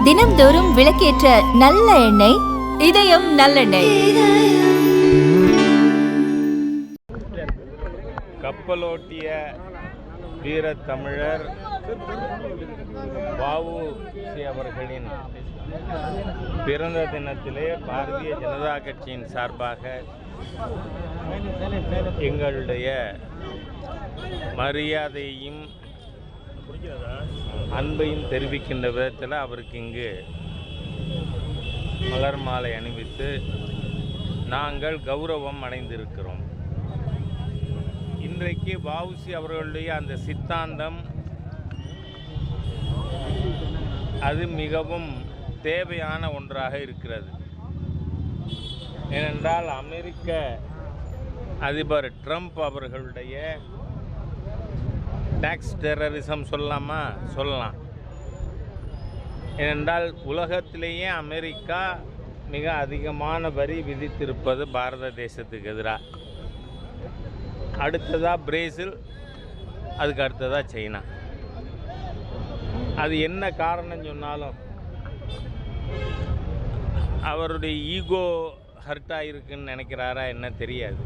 தினம்தோறும் விளக்கேற்ற நல்ல எண்ணெய் இதயம் நல்லெண்ணெய். கப்பலோட்டிய வீர தமிழர் வ.உ.சி. அவர்களின் பிறந்த தினத்திலே பாரதிய ஜனதா கட்சியின் சார்பாக எங்களுடைய மரியாதையையும் அன்பையும் தெரிவிக்கின்ற விதத்தில் அவருக்கு இங்கு மலர் மாலை அணிவித்து நாங்கள் கௌரவம் அடைந்திருக்கிறோம். இன்றைக்கு வ.உ.சி. அவர்களுடைய அந்த சித்தாந்தம் அது மிகவும் தேவையான ஒன்றாக இருக்கிறது. ஏனென்றால் அமெரிக்க அதிபர் ட்ரம்ப் அவர்களுடைய டாக்ஸ் டெரரிசம் சொல்லலாம். ஏனென்றால் உலகத்திலேயே அமெரிக்கா மிக அதிகமான வரி விதித்திருப்பது பாரத தேசத்துக்கு எதிராக. அடுத்ததாக பிரேசில், அதுக்கு அடுத்ததாக சைனா. அது என்ன காரணம் சொன்னாலும் அவருடைய ஈகோ ஹர்ட்டாக இருக்குன்னு நினைக்கிறாரா என்ன தெரியாது.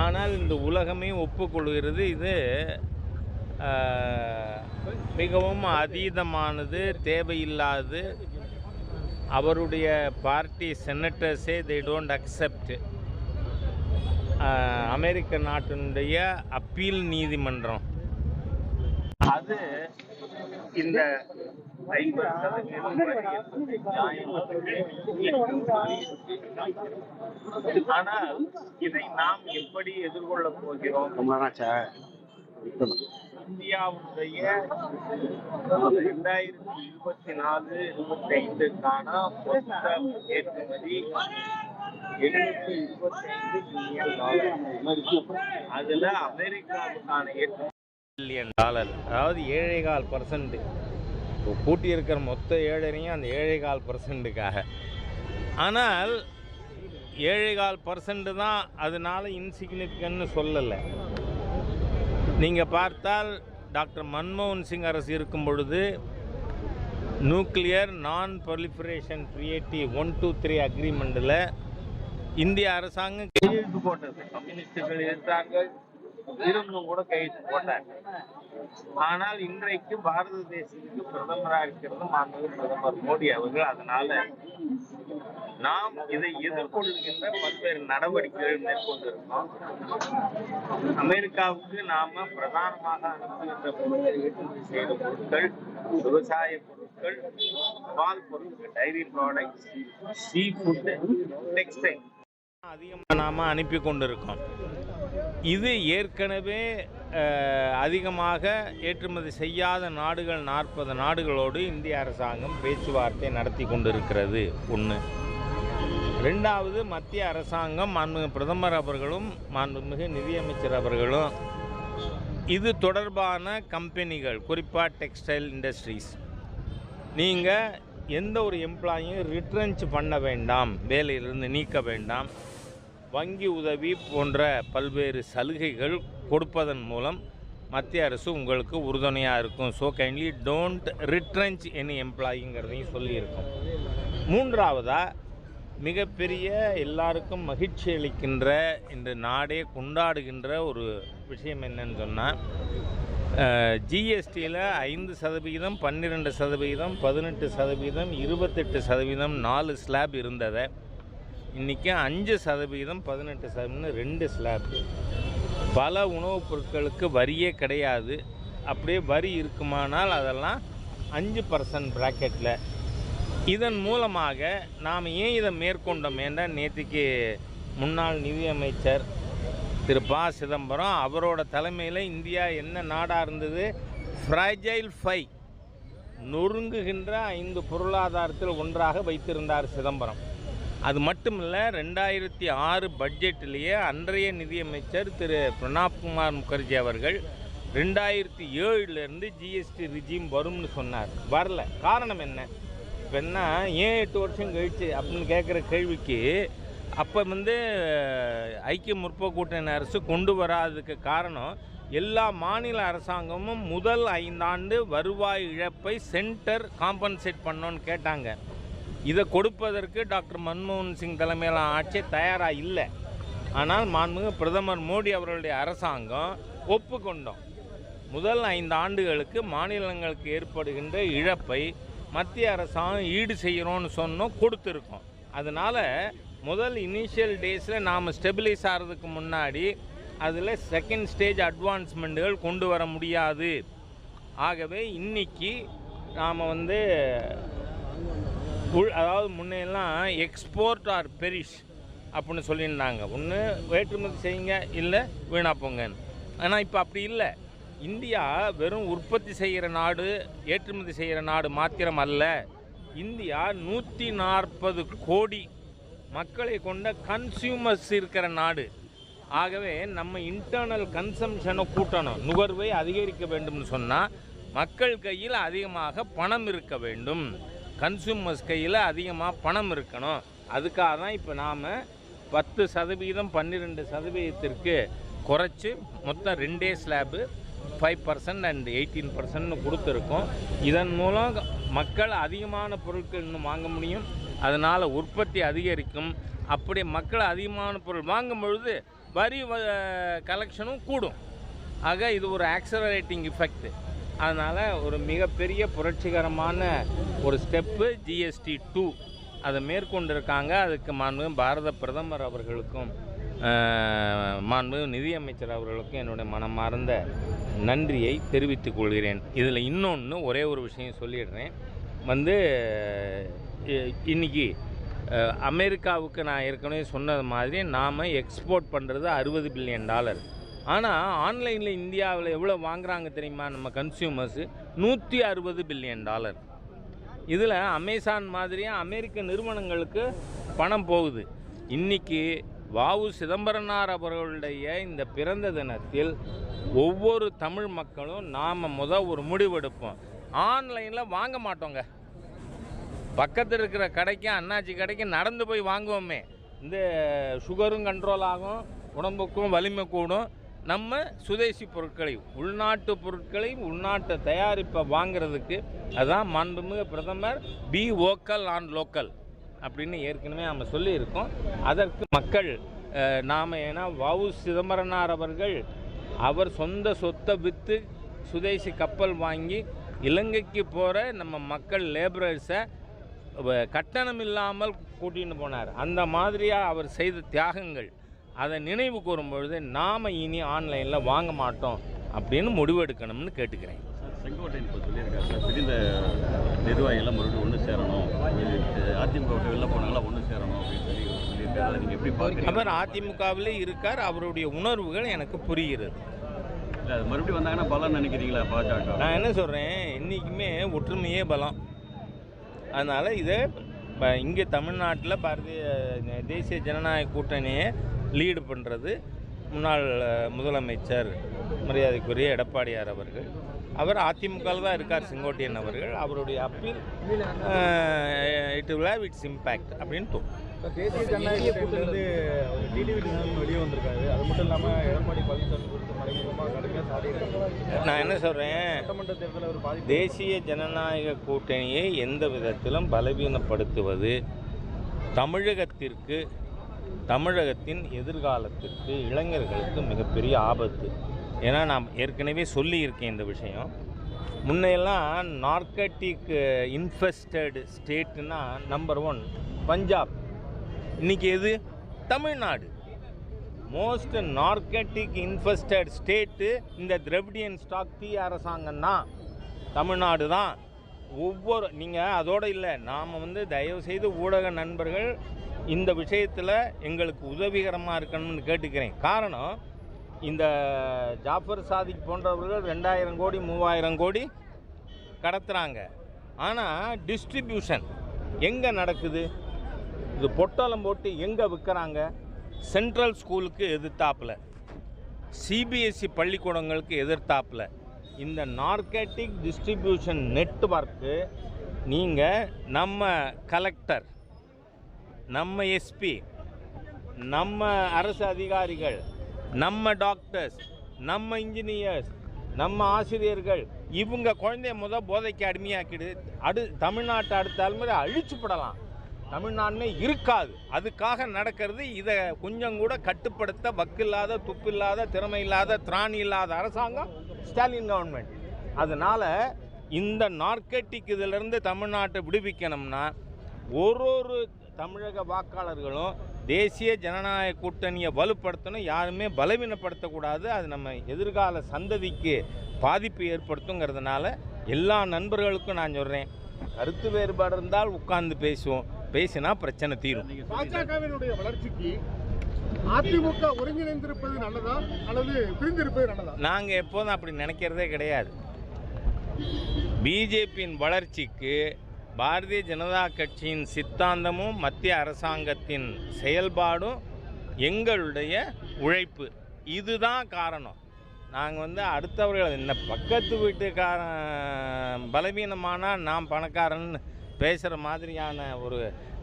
ஆனால் இந்த உலகமே ஒப்புக்கொள்கிறது இது மிகவும் அதீதமானது, தேவையில்லாது. அவருடைய பார்ட்டி செனட்டர்ஸே தே டோன்ட் அக்செப்ட். அமெரிக்க நாட்டினுடைய அப்பீல் நீதிமன்றம் அது இந்த 50% ஆனால் இதை நாம் எப்படி எதிர்கொள்ளப் போகிறோம்? இந்தியாவுடைய 2024-25க்கான மொத்த ஏற்றுமதி $725 பில்லியன். அதில் அமெரிக்காவுக்கான ஏற்றுமதி $1 பில்லியன். அதாவது 7.25%. கூட்டி இருக்கிற மொத்த ஏழரையும் அந்த 7.25%க்காக. ஆனால் 7.25% தான் அதனால இன்சிக்னிஃபிகன்ட்னு சொல்லலை. நீங்கள் பார்த்தால் டாக்டர் மன்மோகன் சிங் அரசு இருக்கும் பொழுது நியூக்ளியர் நான் ப்ரொலிஃபரேஷன் ட்ரீட்டி 123 அக்ரிமெண்ட்டில் இந்திய அரசாங்கம் கையெழுத்து போட்டது. கம்யூனிஸ்டுகள் இருந்தார்கள், இருந்தும் கூட கையெழுத்து போட்டாங்க. ஆனால் இன்றைக்கு பாரத தேசத்துக்கு பிரதமராக இருக்கிறது மாண்புமிகு பிரதமர் மோடி அவர்கள். அதனால நாம் இதை எதிர்கொள்கின்ற பல்வேறு நடவடிக்கைகள் மேற்கொண்டிருக்கோம். அமெரிக்காவுக்கு நாம பிரதானமாக அனுப்புகின்ற பொருட்கள், ஏற்றுமதி செய்த பொருட்கள், விவசாய பொருட்கள், பால் பொருட்கள், dairy products, sea food, textile அதிகமாக நாம் அனுப்பி கொண்டிருக்கோம். இது ஏற்கனவே அதிகமாக ஏற்றுமதி செய்யாத நாடுகள் 40 நாடுகளோடு இந்திய அரசாங்கம் பேச்சுவார்த்தை நடத்தி கொண்டிருக்கிறது. ஒன்று. ரெண்டாவது, மத்திய அரசாங்கம் மாண்புமிகு பிரதமர் அவர்களும் மாண்புமிகு நிதியமைச்சர் அவர்களும் இது தொடர்பான கம்பெனிகள், குறிப்பாக டெக்ஸ்டைல் இண்டஸ்ட்ரீஸ், நீங்கள் எந்த ஒரு எம்ப்ளாயும் ரிட்ரென்ச் பண்ண வேண்டாம், வேலையிலிருந்து நீக்க வேண்டாம், வங்கி உதவி போன்ற பல்வேறு சலுகைகள் கொடுப்பதன் மூலம் மத்திய அரசு உங்களுக்கு உறுதுணையாக இருக்கும். ஸோ கைண்ட்லி டோன்ட் ரிட்ரென்ச் எனி எம்ப்ளாயிங்கிறதையும் சொல்லியிருக்கோம். மூன்றாவதாக, மிகப்பெரிய எல்லாருக்கும் மகிழ்ச்சி அளிக்கின்ற, இன்று நாடே கொண்டாடுகின்ற ஒரு விஷயம் என்னன்னு சொன்னால், ஜிஎஸ்டியில் 5%, 12%, 18%, 28%, 4 ஸ்லாப் இருந்ததை இன்றைக்கி 5%, 18%, 2 ஸ்லாப். பல உணவுப் பொருட்களுக்கு வரியே கிடையாது. அப்படியே வரி இருக்குமானால் அதெல்லாம் 5% ப்ராக்கெட்டில். இதன் மூலமாக நாம் ஏன் இதை மேற்கொண்டோம் என்றால், நேற்றுக்கு முன்னாள் நிதியமைச்சர் திரு ப. சிதம்பரம் அவரோட தலைமையில் இந்தியா என்ன நாடாக இருந்தது? ஃப்ராஜைல் 5, நொறுங்குகின்ற 5 பொருளாதாரத்தில் ஒன்றாக வைத்திருந்தார் சிதம்பரம். அது மட்டும் இல்லை, 2006 பட்ஜெட்டிலேயே அன்றைய நிதியமைச்சர் திரு பிரணாப் குமார் முகர்ஜி அவர்கள் 2007 ஜிஎஸ்டி ரிஜிம் வரும்னு சொன்னார். வரல. காரணம் என்ன? இப்போ என்ன, ஏன் 8 வருஷம் கழிச்சு அப்படின்னு கேட்குற கேள்விக்கு அப்போ ஐக்கிய முற்போக்கு கூட்டணி அரசு கொண்டு வராததுக்கு காரணம் எல்லா மாநில அரசாங்கமும் முதல் 5 ஆண்டு வருவாய் இழப்பை சென்டர் காம்பன்சேட் பண்ணோன்னு கேட்டாங்க. இதை கொடுப்பதற்கு டாக்டர் மன்மோகன் சிங் தலைமையிலான ஆட்சி தயாராக இல்லை. ஆனால் மாண்புமிகு பிரதமர் மோடி அவர்களுடைய அரசாங்கம் ஒப்புக்கொண்டோம். முதல் 5 ஆண்டுகளுக்கு மாநிலங்களுக்கு ஏற்படுகின்ற இழப்பை மத்திய அரசாங்கம் ஈடு செய்கிறோன்னு சொன்னோம், கொடுத்துருக்கோம். அதனால் முதல் இனிஷியல் டேஸில் நாம் ஸ்டெபிலைஸ் ஆகிறதுக்கு முன்னாடி அதில் செகண்ட் ஸ்டேஜ் அட்வான்ஸ்மெண்ட்டுகள் கொண்டு வர முடியாது. ஆகவே இன்றைக்கி நாம் அதாவது முன்னையெல்லாம் எக்ஸ்போர்ட் ஆர் பெரிஷ் அப்படின்னு சொல்லியிருந்தாங்க. ஒன்று ஏற்றுமதி செய்யுங்க, இல்லை வீணாக போங்கன்னு. ஆனால் இப்போ அப்படி இல்லை. இந்தியா வெறும் உற்பத்தி செய்கிற நாடு, ஏற்றுமதி செய்கிற நாடு மாத்திரம் அல்ல. இந்தியா 140 கோடி மக்களை கொண்ட கன்சியூமர்ஸ் இருக்கிற நாடு. ஆகவே நம்ம இன்டர்னல் கன்சம்ஷனை கூட்டணும், நுகர்வை அதிகரிக்க வேண்டும்னு சொன்னால் மக்கள் கையில் அதிகமாக பணம் இருக்க வேண்டும், கன்சூமர்ஸ் கையில் அதிகமாக பணம் இருக்கணும். அதுக்காக தான் இப்போ நாம் 10% 12% குறைச்சி மொத்தம் 2 ஸ்லாபு 5% அண்ட் 18% கொடுத்துருக்கோம். இதன் மூலம் மக்கள் அதிகமான பொருட்கள் இன்னும் வாங்க முடியும், அதனால் உற்பத்தி அதிகரிக்கும். அப்படி மக்கள் அதிகமான பொருள் வாங்கும் பொழுது வரி கலெக்ஷனும் கூடும். ஆக இது ஒரு ஆக்சலரேட்டிங் இஃபெக்ட். அதனால் ஒரு மிகப்பெரிய புரட்சிகரமான ஒரு ஸ்டெப்பு GST 2 அதை மேற்கொண்டிருக்காங்க. அதுக்கு மாண்புமிகு பாரத பிரதமர் அவர்களுக்கும் மாண்புமிகு நிதியமைச்சர் அவர்களுக்கும் என்னுடைய மனமார்ந்த நன்றியை தெரிவித்துக் கொள்கிறேன். இதில் இன்னொன்று ஒரே ஒரு விஷயம் சொல்லிடுறேன். இன்றைக்கி அமெரிக்காவுக்கு நான் ஏற்கனவே சொன்னது மாதிரி நாம் எக்ஸ்போர்ட் பண்ணுறது $60 பில்லியன். ஆனால் ஆன்லைனில் இந்தியாவில் எவ்வளோ வாங்குகிறாங்க தெரியுமா நம்ம கன்சியூமர்ஸு? $160 பில்லியன். இதில் அமேசான் மாதிரியாக அமெரிக்க நிறுவனங்களுக்கு பணம் போகுது. இன்றைக்கி வஉ சிதம்பரனார் அவர்களுடைய இந்த பிறந்த தினத்தில் ஒவ்வொரு தமிழ் மக்களும் நாம் ஒரு முடிவெடுப்போம், ஆன்லைனில் வாங்க மாட்டோங்க. பக்கத்தில் இருக்கிற கடைக்கு, அண்ணாச்சி கடைக்கு நடந்து போய் வாங்குவோமே, இந்த சுகரும் கண்ட்ரோல் ஆகும், உடம்புக்கும் வலிமை கூடும். நம்ம சுதேசி பொருட்களை, உள்நாட்டு பொருட்களை, உள்நாட்டு தயாரிப்பை வாங்கிறதுக்கு அதுதான் மாண்புமிகு பிரதமர் பி வோக்கல் ஆன் லோக்கல் அப்படின்னு ஏற்கனவே நம்ம சொல்லியிருக்கோம். அதற்கு மக்கள் நாம், ஏன்னா வஉ சிதம்பரனார் அவர்கள் அவர் சொந்த சொத்தை விற்று சுதேசி கப்பல் வாங்கி இலங்கைக்கு போகிற நம்ம மக்கள் லேபரர்ஸை கட்டணம் இல்லாமல் கூட்டின்னு போனார். அந்த மாதிரியாக அவர் செய்த தியாகங்கள், அதை நினைவு கூறும் பொழுது நாம் இனி ஆன்லைனில் வாங்க மாட்டோம் அப்படின்னு முடிவெடுக்கணும்னு கேட்டுக்கிறேன். செங்கோட்டையன் இப்போ சொல்லியிருக்காரு சார், பிரிந்த நிர்வாகிகள்லாம் மறுபடியும் ஒன்று சேரணும், அதிமுக வெளில போனாங்களா ஒன்று சேரணும் அப்படின்னு சொல்லியிருக்காரு. அதை நீங்கள் எப்படி பார்க்குறீங்க? அவர் அதிமுகவிலே இருக்கார், அவருடைய உணர்வுகள் எனக்கு புரிகிறது. இல்லை, அது மறுபடியும் வந்தாங்கன்னா பலம் நினைக்கிறீங்களா பாஜக? நான் என்ன சொல்கிறேன், என்றைக்குமே ஒற்றுமையே பலம். அதனால் இதை இங்கே தமிழ்நாட்டில் தேசிய ஜனநாயக கூட்டணியை லீடு பண்ணுறது முன்னாள் முதலமைச்சர் மரியாதைக்குரிய எடப்பாடியார் அவர்கள். அவர் அதிமுகவில் தான் இருக்கார். செங்கோட்டையன் அவர்கள், அவருடைய appeal it will have it's impact அப்படின்னு தோணும். தேசிய ஜனநாயக கூட்டணியிலிருந்து டிடிவி தினகரன் வெளியே வந்திருக்காரு. அது மட்டும் இல்லாமல் எடப்பாடி பழனிசாமி குறித்து மறைமுகமாக கடுமையாக சாடியிருக்காரு. நான் என்ன சொல்கிறேன், சட்டமன்ற தேர்தலில் ஒரு பாதிப்பு. தேசிய ஜனநாயக கூட்டணியை எந்த விதத்திலும் பலவீனப்படுத்துவது தமிழகத்தின் எதிர்காலத்திற்கு, இளைஞர்களுக்கு மிகப்பெரிய ஆபத்து. ஏன்னா நான் ஏற்கனவே சொல்லியிருக்கேன் இந்த விஷயம். முன்னையெல்லாம் நார்கட்டிக் இன்ஃபெஸ்டட் ஸ்டேட்னா நம்பர் 1 பஞ்சாப். இன்றைக்கி எது? தமிழ்நாடு. மோஸ்ட் நார்கட்டிக் இன்ஃபெஸ்டட் ஸ்டேட்டு இந்த திராவிடியன் ஸ்டாக் டி அரசாங்கம் தான், தமிழ்நாடு தான். நீங்கள் அதோடு இல்லை, நாம் தயவுசெய்து ஊடக நண்பர்கள் இந்த விஷயத்தில் எங்களுக்கு உதவிகரமாக இருக்கணும்னு கேட்டுக்கிறேன். காரணம், இந்த ஜாஃபர் சாதிக் போன்றவர்கள் 2000 கோடி 3000 கோடி கடத்துகிறாங்க. ஆனால் டிஸ்ட்ரிபியூஷன் எங்கே நடக்குது? இது பொட்டலம் போட்டு எங்கே விற்கிறாங்க? சென்ட்ரல் ஸ்கூலுக்கு எதிர்த்தாப்பில், சிபிஎஸ்சி பள்ளிக்கூடங்களுக்கு எதிர்த்தாப்பில். இந்த நார்கட்டிக் டிஸ்ட்ரிபியூஷன் நெட்வொர்க்கு நீங்கள் நம்ம கலெக்டர், நம்ம எஸ்பி, நம்ம அரசு அதிகாரிகள், நம்ம டாக்டர்ஸ், நம்ம இன்ஜினியர்ஸ், நம்ம ஆசிரியர்கள், இவங்க குழந்தைய போதைக்கு அடிமையாக்கிடு தமிழ்நாட்டை அடுத்த தலைமுறை அழிச்சுப்படலாம். தமிழ்நாடுமே இருக்காது. அதுக்காக நடக்கிறது. இதை கொஞ்சம் கூட கட்டுப்படுத்த வக்கில்லாத, துப்பில்லாத, திறமை இல்லாத, திராணி இல்லாத அரசாங்கம் ஸ்டாலின் கவர்மெண்ட். அதனால் இந்த நார்கட்டிக் இதிலிருந்து தமிழ்நாட்டை விடுவிக்கணும்னா ஒரு தமிழக வாக்காளர்களும் தேசிய ஜனநாயக கூட்டணியை வலுப்படுத்தணும். யாருமே பலவீனப்படுத்தக்கூடாது. அது நம்ம எதிர்கால சந்ததிக்கு பாதிப்பு ஏற்படுத்துங்கிறதுனால எல்லா நண்பர்களுக்கும் நான் சொல்கிறேன், கருத்து வேறுபாடு இருந்தால் உட்கார்ந்து பேசுவோம், பேசினா பிரச்சனை தீரும். பாஜகவினுடைய வளர்ச்சிக்கு அதிமுக ஒருங்கிணைந்திருப்பது நல்லதா அல்லது பிரிந்திருப்பது நல்லதா? நாங்கள் எப்போதும் அப்படி நினைக்கிறதே கிடையாது. பிஜேபியின் வளர்ச்சிக்கு பாரதிய ஜனதா கட்சியின் சித்தாந்தமும் மத்திய அரசாங்கத்தின் செயல்பாடும் எங்களுடைய உழைப்பு இதுதான் காரணம். நாங்கள் அடுத்தவர்கள் இந்த பக்கத்து வீட்டுக்காரன் பலவீனமானால் நான் பணக்காரன் பேசுகிற மாதிரியான ஒரு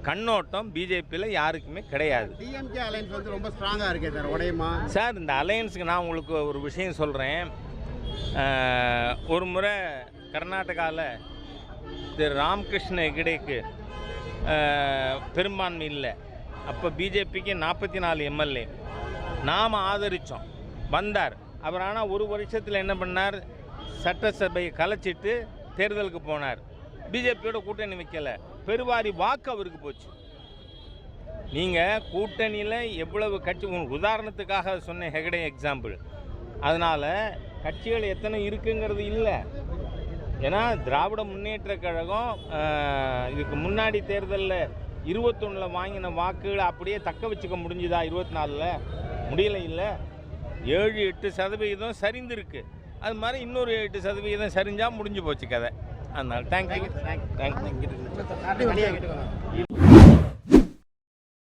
கண்ணோட்டம் பிஜேபியில் யாருக்குமே கிடையாது. டிஎம்கே அலையன்ஸ் ரொம்ப ஸ்ட்ராங்காக இருக்கே சார், உடையுமா சார்? இந்த அலையன்ஸுக்கு நான் உங்களுக்கு ஒரு விஷயம் சொல்கிறேன். ஒரு முறை கர்நாடகாவில் திரு ராமகிருஷ்ண ஹெகடேக்கு பெரும்பான்மை இல்லை. அப்போ பிஜேபிக்கு 44 எம்எல்ஏ நாம் ஆதரித்தோம். வந்தார் அவர். ஆனால் ஒரு வருஷத்தில் என்ன பண்ணார்? சட்டசபையை கலைச்சிட்டு தேர்தலுக்கு போனார். பிஜேபியோட கூட்டணி வைக்கலை. பெருவாரி வாக்கு அவருக்கு போச்சு. நீங்கள் கூட்டணியில் எவ்வளவு கட்சி, உதாரணத்துக்காக சொன்ன ஹெகடே எக்ஸாம்பிள். அதனால் கட்சிகள் எத்தனை இருக்குங்கிறது இல்லை. ஏன்னா திராவிட முன்னேற்ற கழகம் இதுக்கு முன்னாடி தேர்தலில் 21 வாங்கின வாக்குகளை அப்படியே தக்க வச்சுக்க முடிஞ்சுதா? 24 முடியலை. இல்லை, 7-8% சரிந்திருக்கு. அது மாதிரி இன்னொரு 8% சரிஞ்சால் முடிஞ்சு போச்சு கதை. அதனால் தேங்க்யூ.